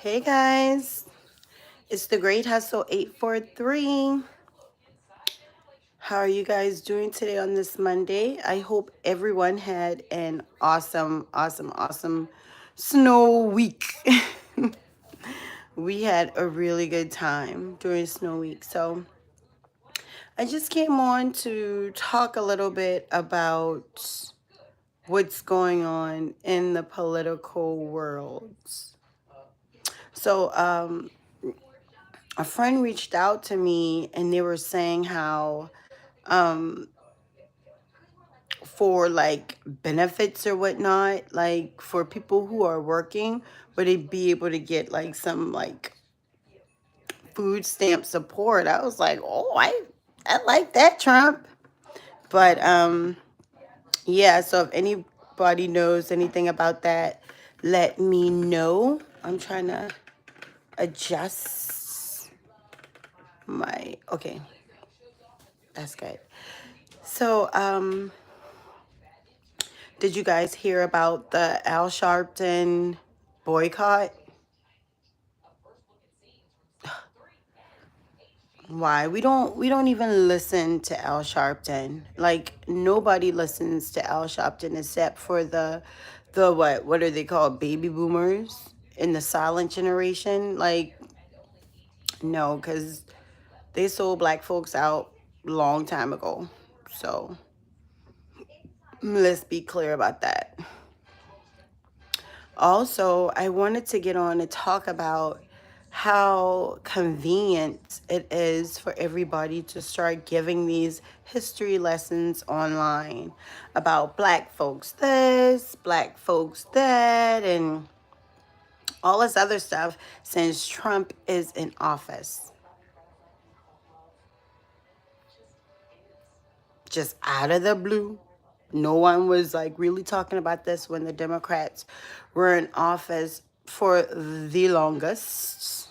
Hey guys, it's the Great Hustle 843. How are you guys doing today on this Monday? I hope everyone had an awesome snow week. We had a really good time during snow week. So I just came on to talk a little bit about what's going on in the political world. So a friend reached out to me and they were saying how um for like benefits or whatnot, like for people who are working, would they be able to get like some like food stamp support? I was like, oh, I like that, Trump. But yeah, so if anybody knows anything about that, let me know. I'm trying to adjust my okay, that's good. So did you guys hear about the Al Sharpton boycott? Why? We don't even listen to Al Sharpton. Like nobody listens to Al Sharpton except for the what are they called? Baby boomers in the silent generation? Like no, cuz they sold black folks out long time ago. So, let's be clear about that. Also, I wanted to get on and talk about how convenient it is for everybody to start giving these history lessons online about black folks this, black folks that, and all this other stuff since Trump is in office. Just out of the blue. No one was like really talking about this when the Democrats were in office for the longest.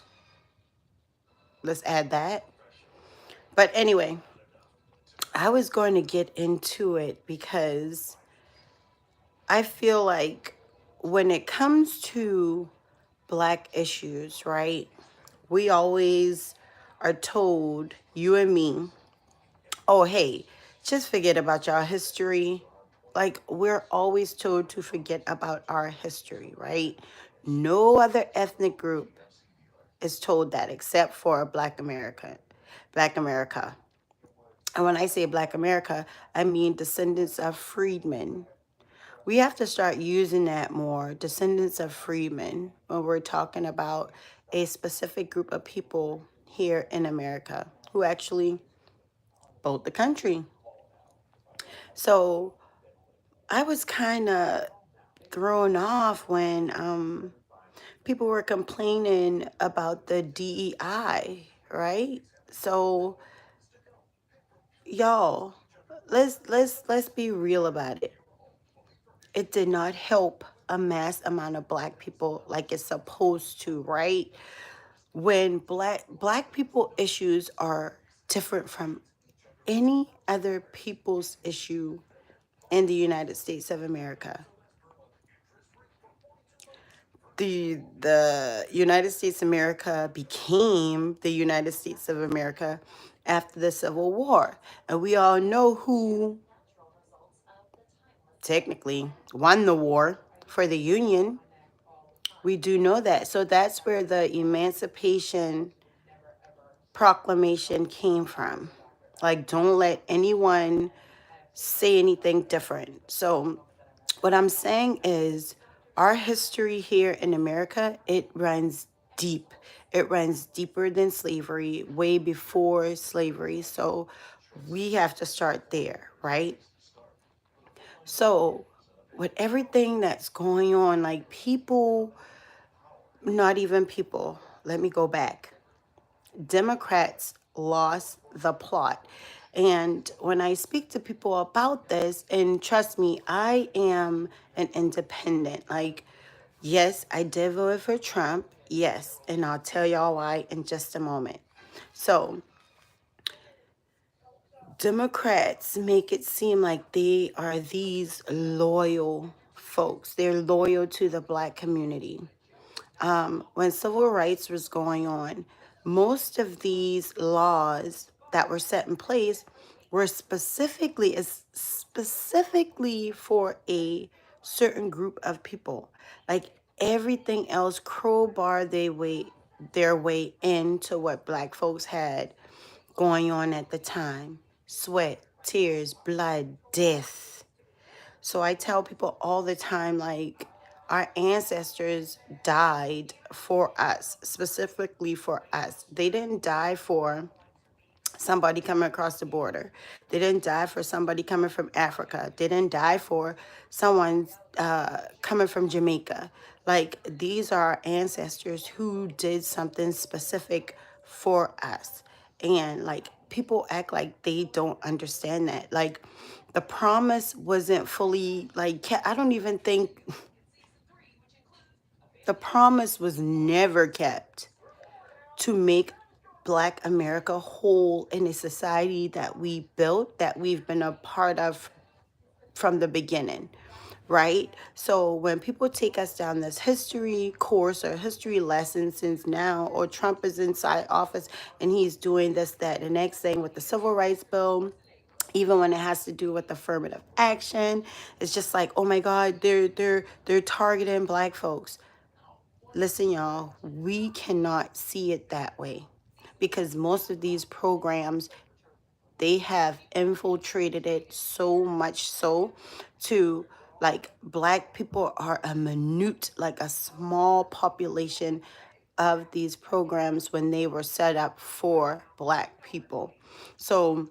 Let's add that. But anyway, I was going to get into it because I feel like when it comes to black issues, right? We always are told, you and me, oh, hey, just forget about y'all history. Like, we're always told to forget about our history, right? No other ethnic group is told that except for Black America. Black America. And when I say Black America, I mean descendants of freedmen. We have to start using that more, descendants of freedmen, when we're talking about a specific group of people here in America who actually built the country. So I was kind of thrown off when people were complaining about the DEI, right? So y'all, let's be real about it. It did not help a mass amount of black people like it's supposed to, right? When black people issues are different from any other people's issue in the United States of America. The United States of America became the United States of America after the Civil War. And we all know who technically won the war for the Union. We do know that. So that's where the Emancipation Proclamation came from. Like, don't let anyone say anything different. So, what I'm saying is, our history here in America, it runs deep. It runs deeper than slavery, way before slavery. So, we have to start there, right? So, with everything that's going on, like people, not even people, let me go back. Democrats lost the plot. And when I speak to people about this, and trust me, I am an independent. Like, yes, I did vote for Trump. Yes. And I'll tell y'all why in just a moment. So, Democrats make it seem like they are these loyal folks. They're loyal to the black community. when civil rights was going on, most of these laws that were set in place were specifically for a certain group of people. Like everything else crowbar their way into what black folks had going on at the time. Sweat, tears, blood, death. So I tell people all the time, like, our ancestors died for us, specifically for us. They didn't die for somebody coming across the border. They didn't die for somebody coming from Africa. They didn't die for someone coming from Jamaica. Like, these are our ancestors who did something specific for us. And, like, people act like they don't understand that. Like, the promise wasn't fully, like, I don't even think the promise was never kept to make Black America whole in a society that we built, that we've been a part of from the beginning, right? So when people take us down this history course or history lesson since now, or Trump is inside office and he's doing this, that, the next thing with the Civil Rights Bill, even when it has to do with affirmative action, it's just like, oh my God, they're targeting Black folks. Listen, y'all, we cannot see it that way because most of these programs, they have infiltrated it so much so to, like, Black people are a minute, like a small population of these programs when they were set up for Black people. So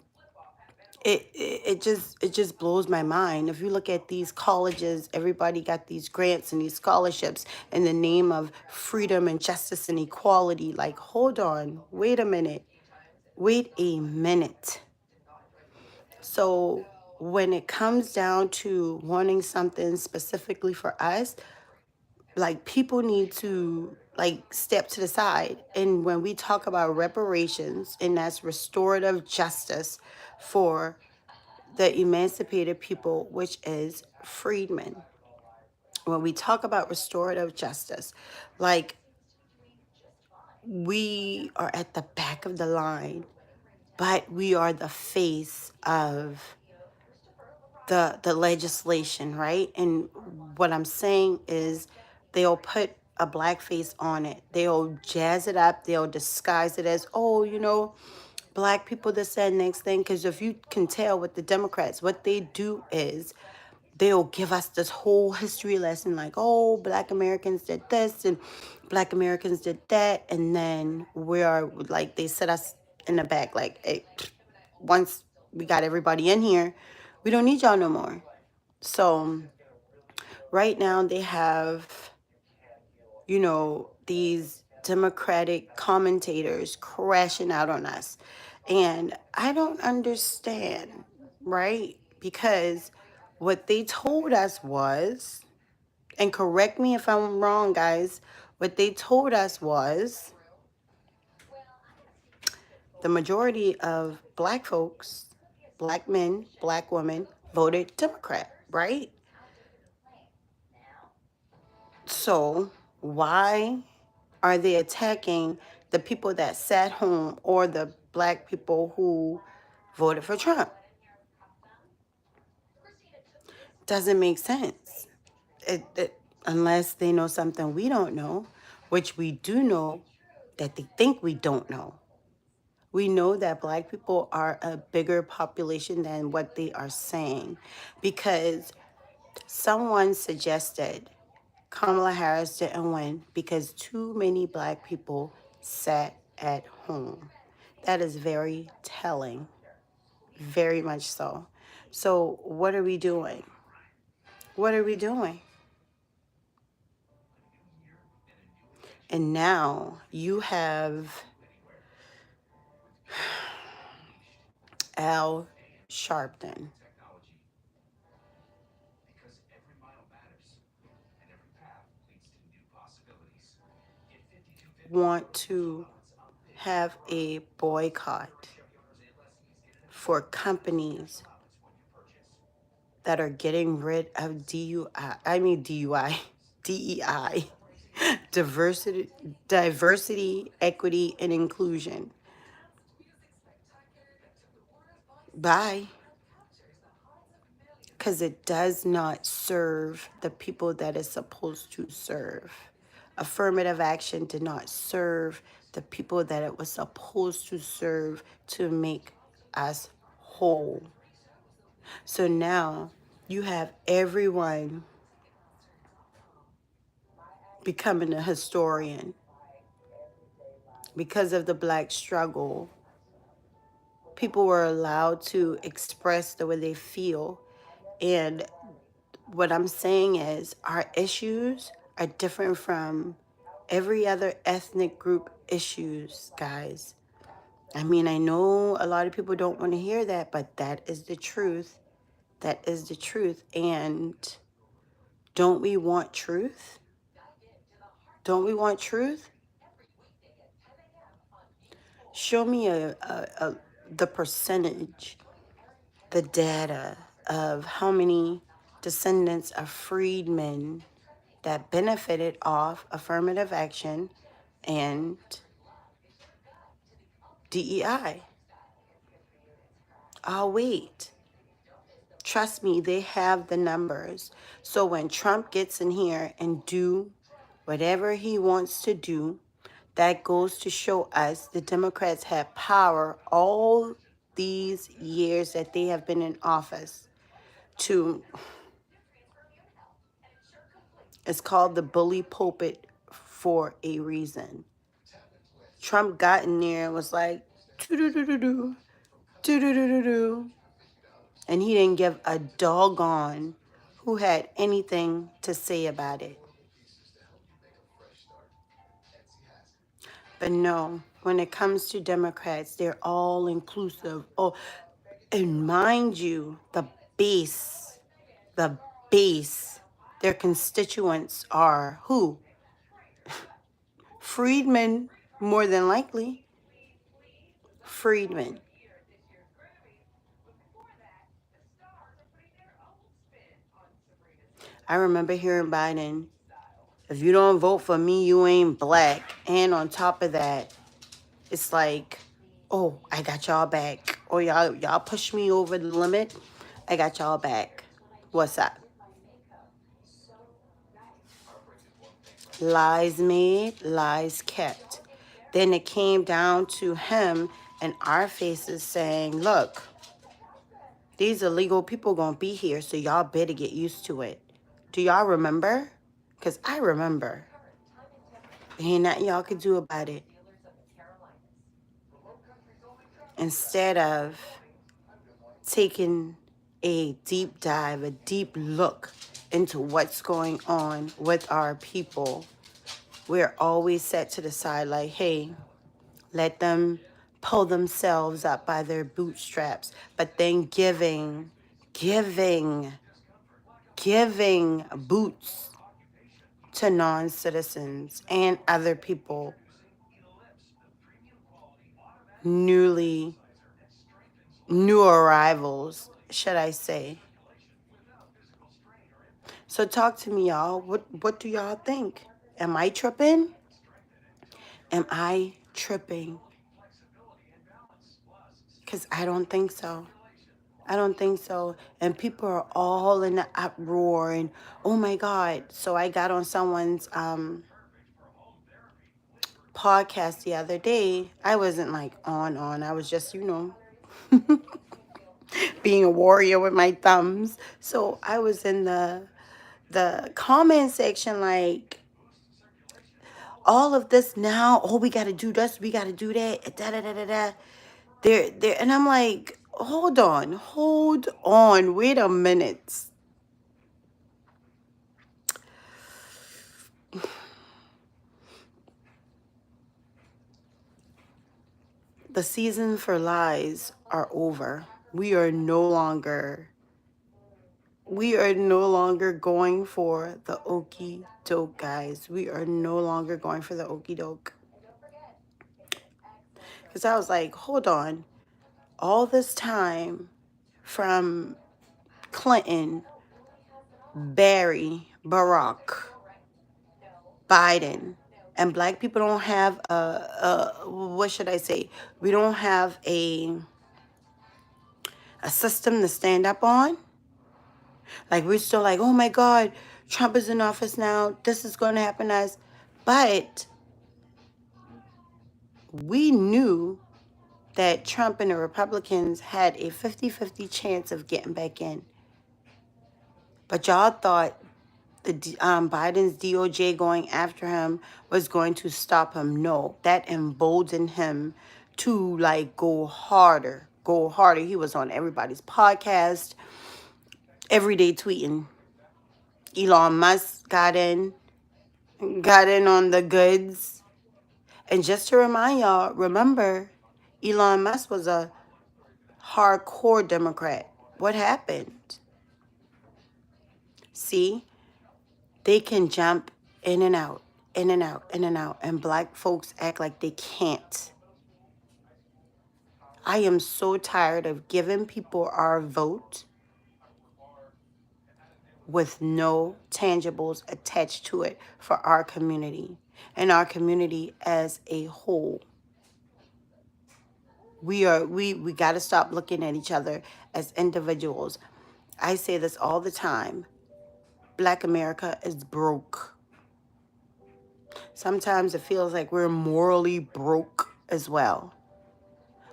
it just blows my mind. If you look at these colleges, everybody got these grants and these scholarships in the name of freedom and justice and equality. Like, hold on, wait a minute. Wait a minute. So when it comes down to wanting something specifically for us, like, people need to, like, step to the side. And when we talk about reparations, and that's restorative justice for the emancipated people, which is freedmen. When we talk about restorative justice, like, we are at the back of the line, but we are the face of the legislation, right? And what I'm saying is, they'll put a black face on it. They'll jazz it up. They'll disguise it as, oh, Black people, this, that, next thing. Because if you can tell with the Democrats, what they do is they'll give us this whole history lesson, like, oh, Black Americans did this and Black Americans did that. And then we are like, they set us in the back, like, hey, once we got everybody in here, we don't need y'all no more. So right now they have, these Democratic commentators crashing out on us. And I don't understand, right? Because what they told us was, and correct me if I'm wrong, guys, what they told us was the majority of Black folks, Black men, Black women, voted Democrat, right? So why are they attacking the people that sat home, or the Black people who voted for Trump? Doesn't make sense. Unless they know something we don't know, which we do know that they think we don't know. We know that Black people are a bigger population than what they are saying, because someone suggested Kamala Harris didn't win because too many Black people sat at home. That is very telling, very much so. So what are we doing? What are we doing? And now you have Al Sharpton want to have a boycott for companies that are getting rid of DUI, DEI, diversity, equity, and inclusion. Bye. Because it does not serve the people that it's supposed to serve. Affirmative action did not serve the people that it was supposed to serve to make us whole. So now you have everyone becoming a historian because of the Black struggle. People were allowed to express the way they feel. And what I'm saying is our issues are different from every other ethnic group issues, guys. I mean, I know a lot of people don't want to hear that, but that is the truth. That is the truth. And don't we want truth? Don't we want truth? Show me the percentage, the data of how many descendants of freedmen that benefited off affirmative action and DEI. I'll wait. Trust me, they have the numbers. So when Trump gets in here and do whatever he wants to do, that goes to show us the Democrats had power all these years that they have been in office to, it's called the bully pulpit for a reason. Trump got in there and was like, doo-doo-doo-doo-doo, doo-doo-doo-doo-doo. And he didn't give a doggone who had anything to say about it. But no, when it comes to Democrats, they're all inclusive. Oh, and mind you, base, the base, their constituents are who? Freedmen, more than likely. Freedmen. I remember hearing Biden, if you don't vote for me, you ain't black. And on top of that, it's like, oh, I got y'all back. Or y'all push me over the limit. I got y'all back. What's up? Lies made, lies kept. Then it came down to him and our faces saying, look, these illegal people gonna be here, so y'all better get used to it. Do y'all remember? Because I remember. Ain't nothing y'all could do about it. Instead of taking a deep dive, a deep look into what's going on with our people, we're always set to the side like, hey, let them pull themselves up by their bootstraps. But then giving boots to non-citizens and other people, new arrivals, should I say. So talk to me, y'all. What do y'all think? Am I tripping? Am I tripping? Because I don't think so. I don't think so. And people are all in the uproar and, oh my God. So I got on someone's podcast the other day. I wasn't like on. I was just, being a warrior with my thumbs. So I was in the comment section like, all of this now, oh, we got to do this, we got to do that, da da da da da. There, and I'm like, hold on, wait a minute. The season for lies are over. We are no longer going for the okie doke, guys. We are no longer going for the okie doke. Because I was like, hold on. All this time from Clinton, Barry, Barack, Biden. And black people don't have what should I say? We don't have a system to stand up on. Like, we're still like, oh my God, Trump is in office now. This is going to happen to us. But we knew that Trump and the Republicans had a 50-50 chance of getting back in. But y'all thought Biden's DOJ going after him was going to stop him. No, that emboldened him to like go harder, go harder. He was on everybody's podcast, every day tweeting. Elon Musk got in on the goods. And just to remind y'all, remember, Elon Musk was a hardcore Democrat. What happened? See, they can jump in and out, in and out, in and out, and black folks act like they can't. I am so tired of giving people our vote with no tangibles attached to it for our community and our community as a whole. We got to stop looking at each other as individuals. I say this all the time. Black America is broke. Sometimes it feels like we're morally broke as well.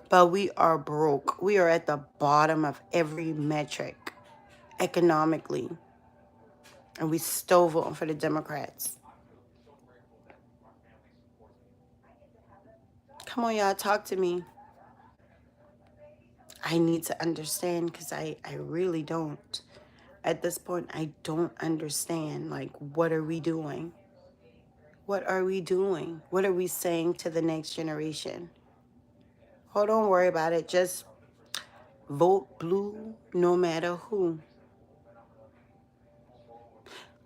But we are broke. We are at the bottom of every metric economically. And we still voting for the Democrats. Come on, y'all, talk to me. I need to understand because I really don't. At this point, I don't understand. Like, what are we doing? What are we doing? What are we saying to the next generation? Oh, don't worry about it. Just vote blue no matter who.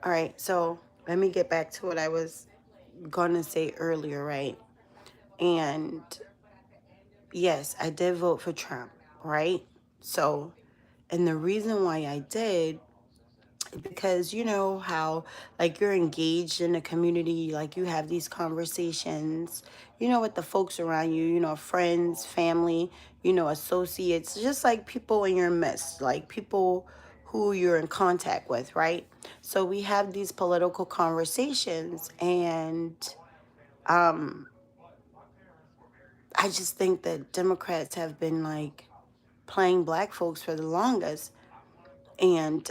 All right, so let me get back to what I was going to say earlier, right? And yes, I did vote for Trump, right? So, and the reason why I did, because you know how like you're engaged in the community, like you have these conversations, you know, with the folks around you, you know, friends, family, you know, associates, just like people in your midst, like people who you're in contact with, right? So we have these political conversations, and I just think that Democrats have been like playing black folks for the longest. And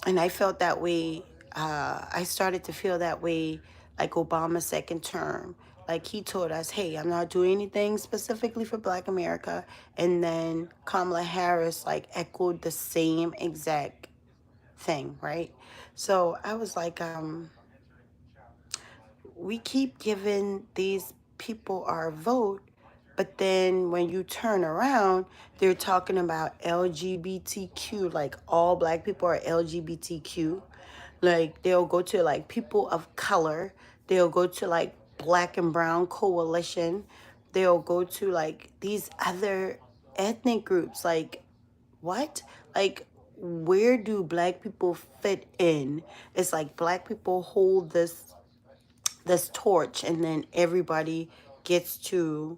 I felt that way. I started to feel that way like Obama's second term. Like he told us, hey, I'm not doing anything specifically for Black America. And then Kamala Harris like echoed the same exact thing, right? So I was like, we keep giving these people our vote, but then when you turn around, they're talking about LGBTQ, like all black people are LGBTQ. Like they'll go to like people of color, they'll go to like Black and Brown Coalition, they'll go to like these other ethnic groups. Like, what? Like, where do black people fit in? It's like black people hold this torch, and then everybody gets to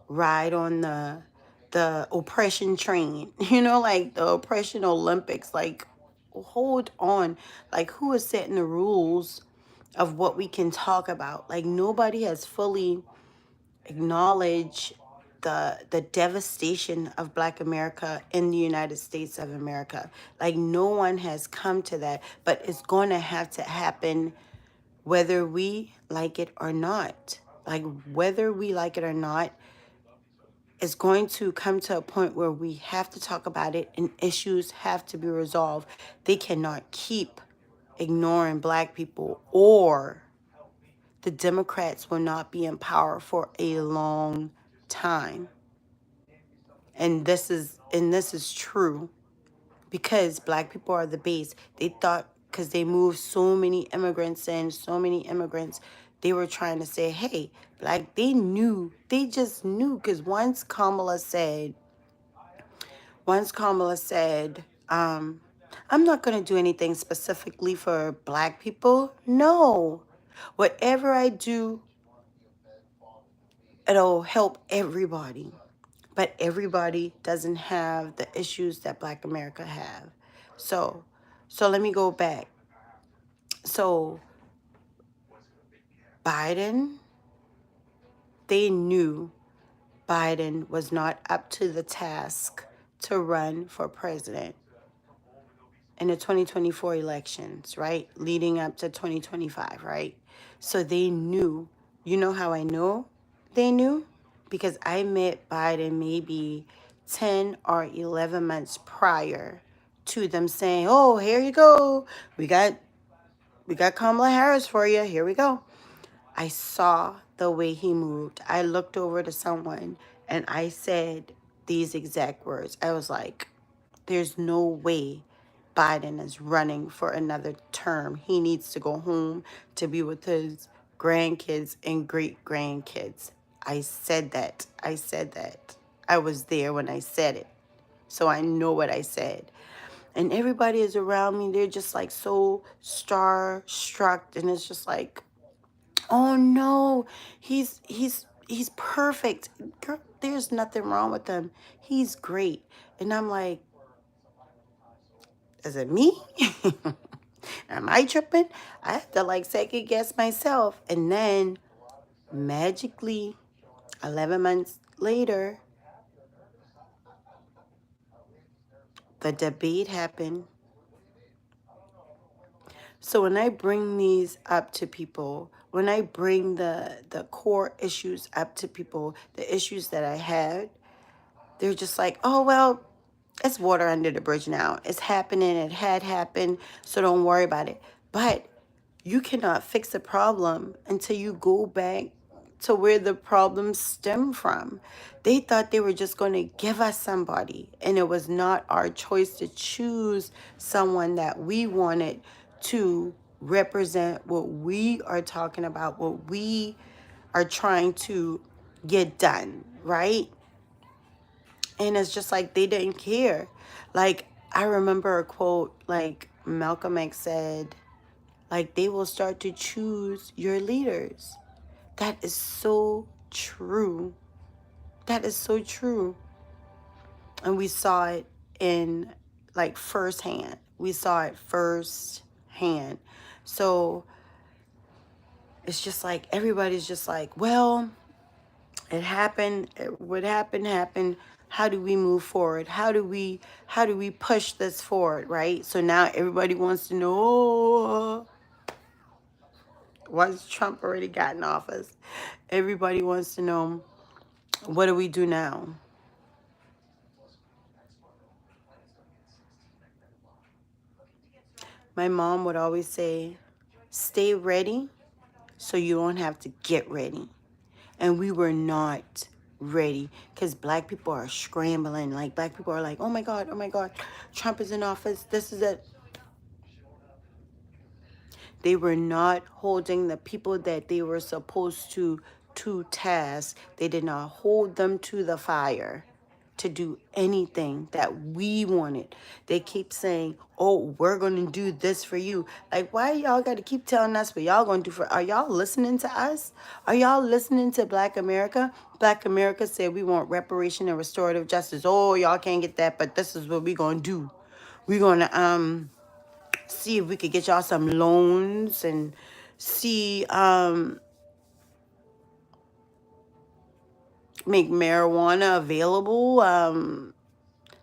ride on the oppression train. You know, like the oppression Olympics. Like, hold on. Like, who is setting the rules of what we can talk about? Like, nobody has fully acknowledged the devastation of Black America in the United States of America. Like, no one has come to that, but it's going to have to happen whether we like it or not. Like, whether we like it or not, it's going to come to a point where we have to talk about it and issues have to be resolved. They cannot keep ignoring black people, or the Democrats will not be in power for a long time. And this is true. Because black people are the base. They thought, because they moved so many immigrants in, so many immigrants, they were trying to say, hey, black, they just knew. Because once Kamala said, I'm not going to do anything specifically for black people. No. Whatever I do, it'll help everybody. But everybody doesn't have the issues that Black America have. So, so let me go back. So Biden, they knew Biden was not up to the task to run for president in the 2024 elections, right? Leading up to 2025, right? So they knew. You know how I know they knew? Because I met Biden maybe 10 or 11 months prior to them saying, "Oh, here you go. We got Kamala Harris for you. Here we go." I saw the way he moved. I looked over to someone and I said these exact words. I was like, there's no way Biden is running for another term. He needs to go home to be with his grandkids and great grandkids. I said that. I said that. I was there when I said it. So I know what I said. And everybody is around me. They're just like so star-struck. And it's just like, oh no, he's perfect. Girl, there's nothing wrong with him. He's great. And I'm like, is it me? Am I tripping? I have to like second guess myself. And then magically, 11 months later, the debate happened. So when I bring these up to people, when I bring the core issues up to people, the issues that I had, they're just like, oh, well, it's water under the bridge now. It's happening. It had happened. So don't worry about it. But you cannot fix a problem until you go back to where the problems stem from. They thought they were just going to give us somebody, and it was not our choice to choose someone that we wanted to represent what we are talking about, what we are trying to get done, right? And it's just like they didn't care. Like, I remember a quote, like Malcolm X said, like, they will start to choose your leaders. That is so true. That is so true. And we saw it in like firsthand. We saw it firsthand. So it's just like everybody's just like, well, it happened. What happened happened. How do we move forward? How do we push this forward, right? So now everybody wants to know, oh, once Trump already got in office, everybody wants to know, what do we do now? My mom would always say, stay ready so you don't have to get ready. And we were not ready because black people are scrambling. Like, black people are like, oh my God, Trump is in office. This is it. They were not holding the people that they were supposed to task. They did not hold them to the fire to do anything that we wanted. They keep saying, oh, we're going to do this for you. Like, why y'all got to keep telling us what y'all going to do for? Are y'all listening to us? Are y'all listening to Black America? Black America said we want reparation and restorative justice. Oh, y'all can't get that, but this is what we going to do. We're going to see if we could get y'all some loans and see make marijuana available,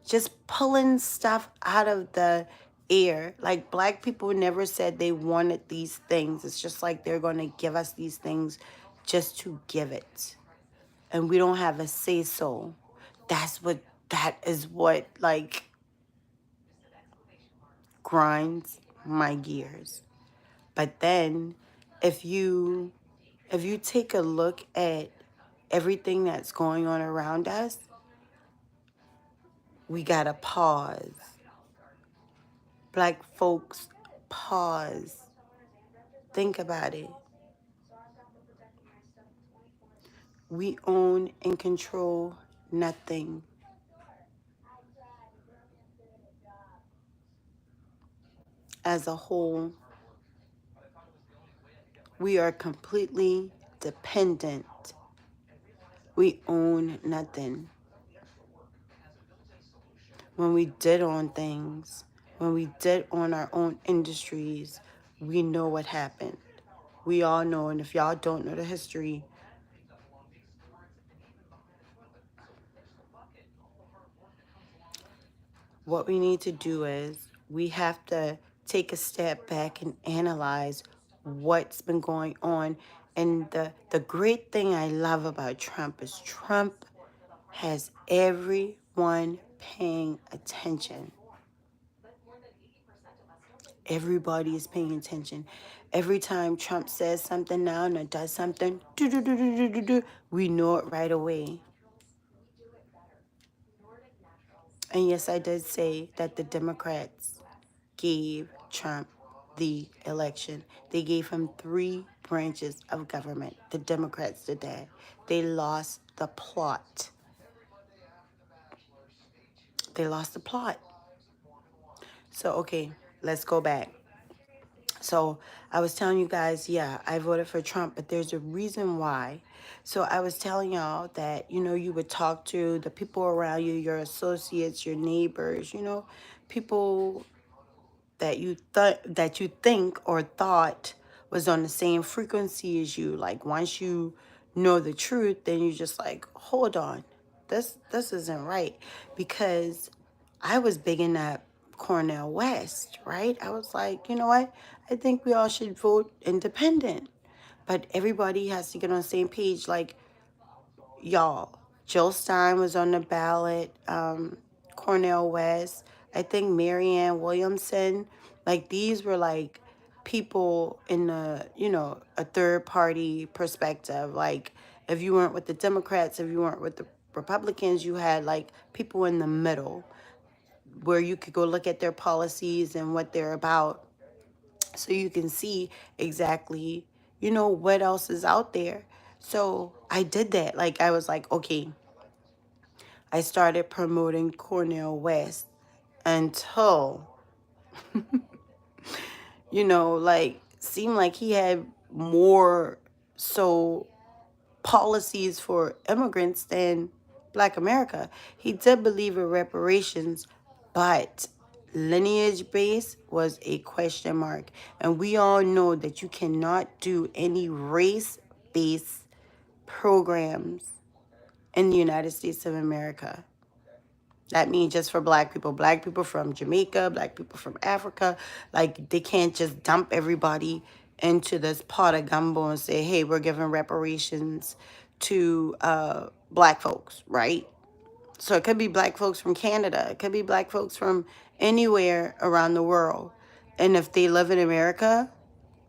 just pulling stuff out of the air. Like, black people never said they wanted these things. It's just like they're going to give us these things just to give it, and we don't have a say so. That is what like grinds my gears. But then if you take a look at everything that's going on around us, we gotta pause. Black folks, pause. Think about it. We own and control nothing. as a whole, we are completely dependent. We own nothing. When we did own things, when we did own our own industries, we know what happened. We all know, and if y'all don't know the history, what we need to do is we have to take a step back and analyze what's been going on. And the great thing I love about Trump is Trump has everyone paying attention. Everybody is paying attention. Every time Trump says something now and does something, we know it right away. And yes, I did say that the Democrats gave Trump the election. They gave him 3 branches of government. The Democrats did that. They lost the plot. They lost the plot. So, okay, let's go back. So I was telling you guys, yeah, I voted for Trump, but there's a reason why. So I was telling y'all that, you would talk to the people around you, your associates, your neighbors, people that you think or thought was on the same frequency as you. Like once you know the truth, then you just like, hold on, this isn't right. Because I was bigging up Cornel West, right? I was like, you know what? I think we all should vote independent. But everybody has to get on the same page. Like, y'all, Jill Stein was on the ballot, Cornel West, I think Marianne Williamson. Like, these were like people in the, a third party perspective. Like, if you weren't with the Democrats, if you weren't with the Republicans, you had like people in the middle where you could go look at their policies and what they're about, so you can see exactly, what else is out there. So I did that. Like, I was like, okay, I started promoting Cornel West until, like, seemed like he had more so policies for immigrants than Black America. He did believe in reparations, but lineage base was a question mark. And we all know that you cannot do any race based programs in the United States of America. That means just for black people from Jamaica, black people from Africa. Like, they can't just dump everybody into this pot of gumbo and say, hey, we're giving reparations to black folks, right? So it could be black folks from Canada. It could be black folks from anywhere around the world. And if they live in America,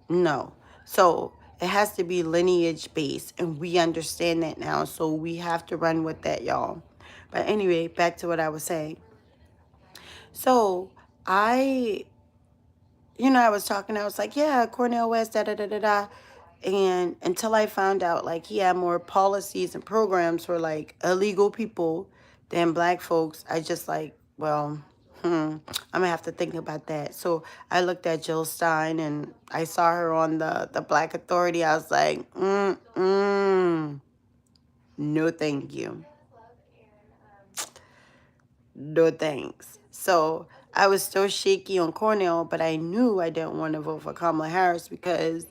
no. So it has to be lineage based, and we understand that now. So we have to run with that, y'all. But anyway, back to what I was saying. So I, I was talking, I was like, yeah, Cornel West, da da da da da. And until I found out, like, he had more policies and programs for, like, illegal people than black folks, I just, like, well, I'm going to have to think about that. So I looked at Jill Stein, and I saw her on the Black Authority. I was like, no thank you. No thanks. So I was still shaky on Cornel, but I knew I didn't want to vote for Kamala Harris because,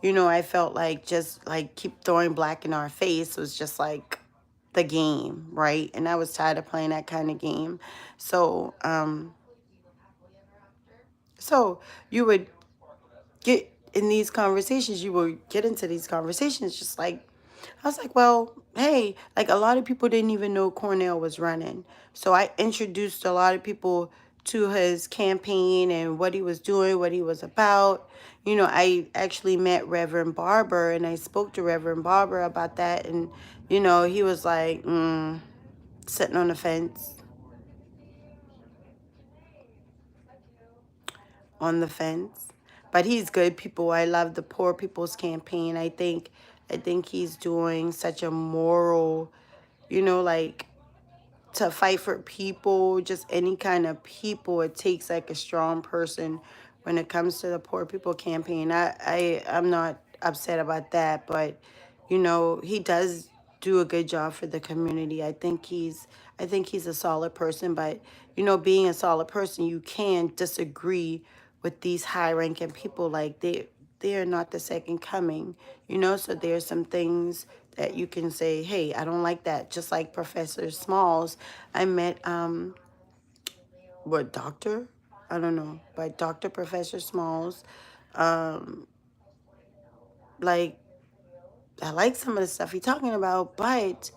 I felt like just like keep throwing black in our face was just like the game, right? And I was tired of playing that kind of game. So, so you would get in these conversations, you would get into these conversations just like, I was like, well, hey, like a lot of people didn't even know Cornel was running. So I introduced a lot of people to his campaign and what he was doing, what he was about. I actually met Reverend Barber, and I spoke to Reverend Barber about that. And, he was like, sitting on the fence. On the fence. But he's good people. I love the Poor People's Campaign. I think he's doing such a moral, like, to fight for people, just any kind of people. It takes like a strong person when it comes to the Poor People Campaign. I'm not upset about that, but you know, he does do a good job for the community. I think he's a solid person, but you know, being a solid person, you can disagree with these high-ranking people. Like they are not the second coming, you know. So there's some things that you can say, hey, I don't like that. Just like Professor Smalls, I met what doctor? I don't know, but Dr. Professor Smalls, um, like I like some of the stuff he's talking about, but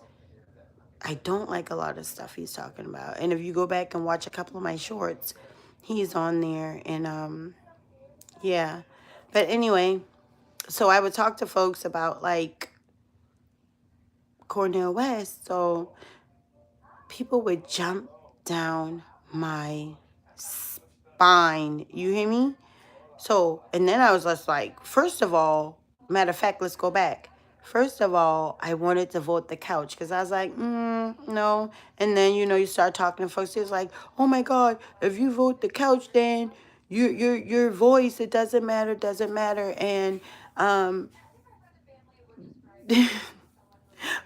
I don't like a lot of stuff he's talking about. And if you go back and watch a couple of my shorts, he's on there, and yeah. But anyway, so I would talk to folks about like Cornel West, so people would jump down my spine. You hear me? So, and then I was just like, first of all, matter of fact, let's go back. First of all, I wanted to vote the couch because I was like, no. And then, you know, you start talking to folks. It's like, oh my God, if you vote the couch, then your voice, it doesn't matter, doesn't matter. And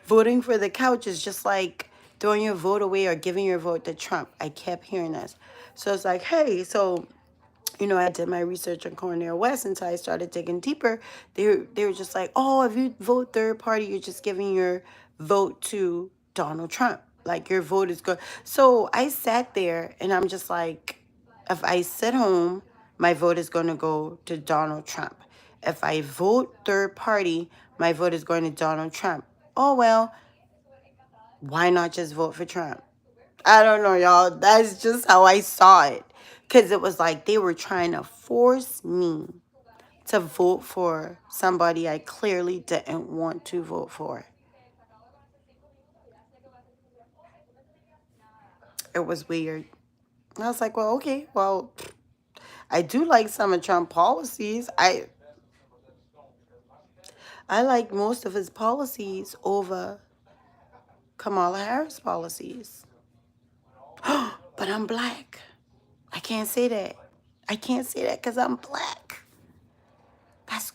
voting for the couch is just like throwing your vote away or giving your vote to Trump. I kept hearing this. So it's like, hey, so you know, I did my research on Cornel West until I started digging deeper. They were just like, oh, if you vote third party, you're just giving your vote to Donald Trump. Like your vote is good. So I sat there and I'm just like, if I sit home, my vote is going to go to Donald Trump. If I vote third party, my vote is going to Donald Trump. Oh, well, why not just vote for Trump? I don't know, y'all. That's just how I saw it. Because it was like they were trying to force me to vote for somebody I clearly didn't want to vote for. It was weird. I was like, well, okay, well, I do like some of Trump policies. I like most of his policies over Kamala Harris policies. But I'm black. I can't say that. I can't say that because I'm black. That's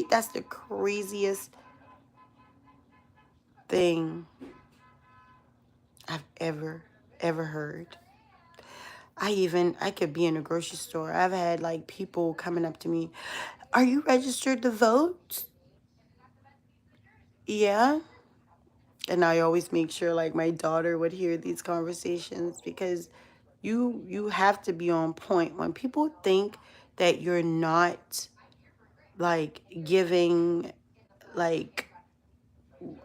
that's the craziest thing I've ever heard. I could be in a grocery store. I've had like people coming up to me, are you registered to vote? Yeah. And I always make sure like my daughter would hear these conversations because you have to be on point. When people think that you're not like giving like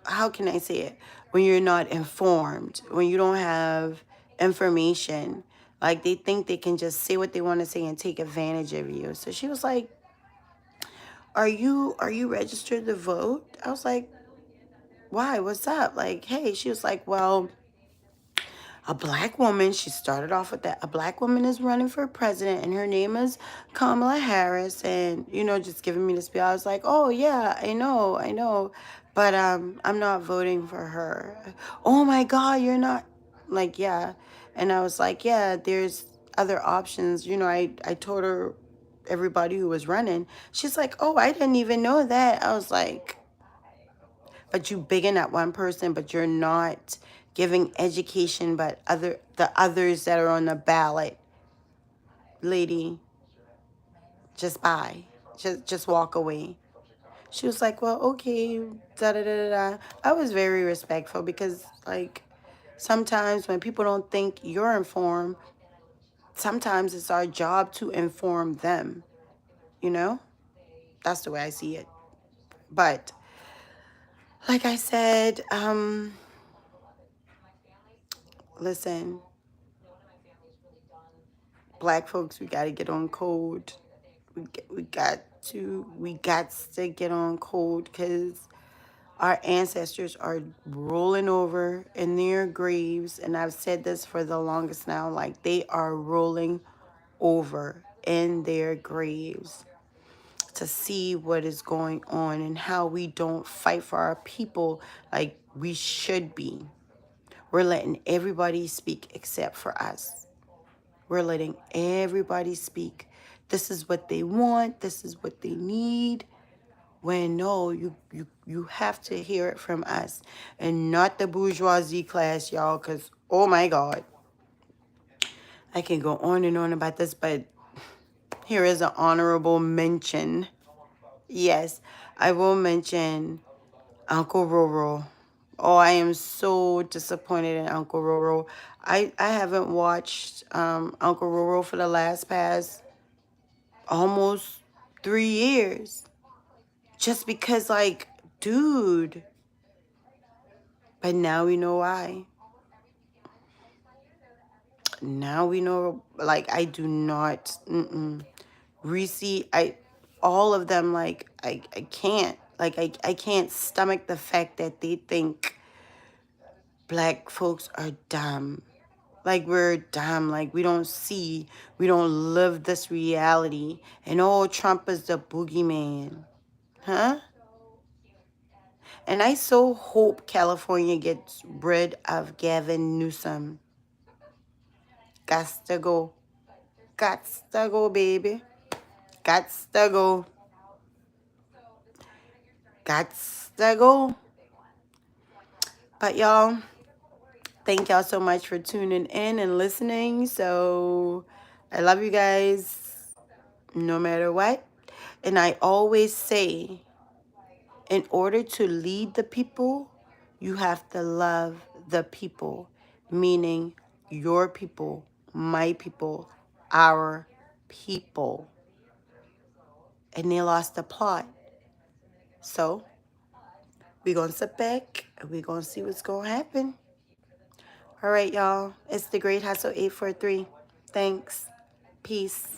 how can I say it? When you're not informed, when you don't have information, like they think they can just say what they want to say and take advantage of you. So she was like, are you registered to vote? I was like, why? What's up? Like, hey, she was like, well, a black woman, she started off with that. A black woman is running for president and her name is Kamala Harris, and you know, just giving me the spiel. I was like, oh yeah, I know. But I'm not voting for her. Oh my God, you're not like, yeah. And I was like, yeah, there's other options. You know, I told her everybody who was running. She's like, oh, I didn't even know that. I was like, but you bigging at one person, but you're not giving education, but the others that are on the ballot, lady, just bye. Just walk away. She was like, well, okay, da da da da. I was very respectful because like sometimes when people don't think you're informed, sometimes it's our job to inform them, you know? That's the way I see it. But like I said, listen, black folks, we got to get on code. We got to get on code because our ancestors are rolling over in their graves, and I've said this for the longest now, like they are rolling over in their graves to see what is going on and how we don't fight for our people like we should be. We're letting everybody speak except for us. We're letting everybody speak. this is what they want, this is what they need. When no, you have to hear it from us and not the bourgeoisie class, y'all, because, oh my God. I can go on and on about this, but here is an honorable mention. Yes, I will mention Uncle Roro. Oh, I am so disappointed in Uncle Roro. I haven't watched Uncle Roro for the past almost 3 years. Just because, like, dude. But now we know why. Now we know, like, I do not, Reese, all of them, like, I can't. Like, I can't stomach the fact that they think black folks are dumb. Like, we're dumb. Like, we don't live this reality. And, oh, Trump is the boogeyman. Huh? And I so hope California gets rid of Gavin Newsom. Gots to go. Gots to go, baby. Gots to go. Gots to go. But, y'all, thank y'all so much for tuning in and listening. So, I love you guys no matter what. And I always say, in order to lead the people, you have to love the people, meaning your people, my people, our people. And they lost the plot. So we're going to sit back and we're going to see what's going to happen. All right, y'all. It's the Great Hustle 843. Thanks. Peace.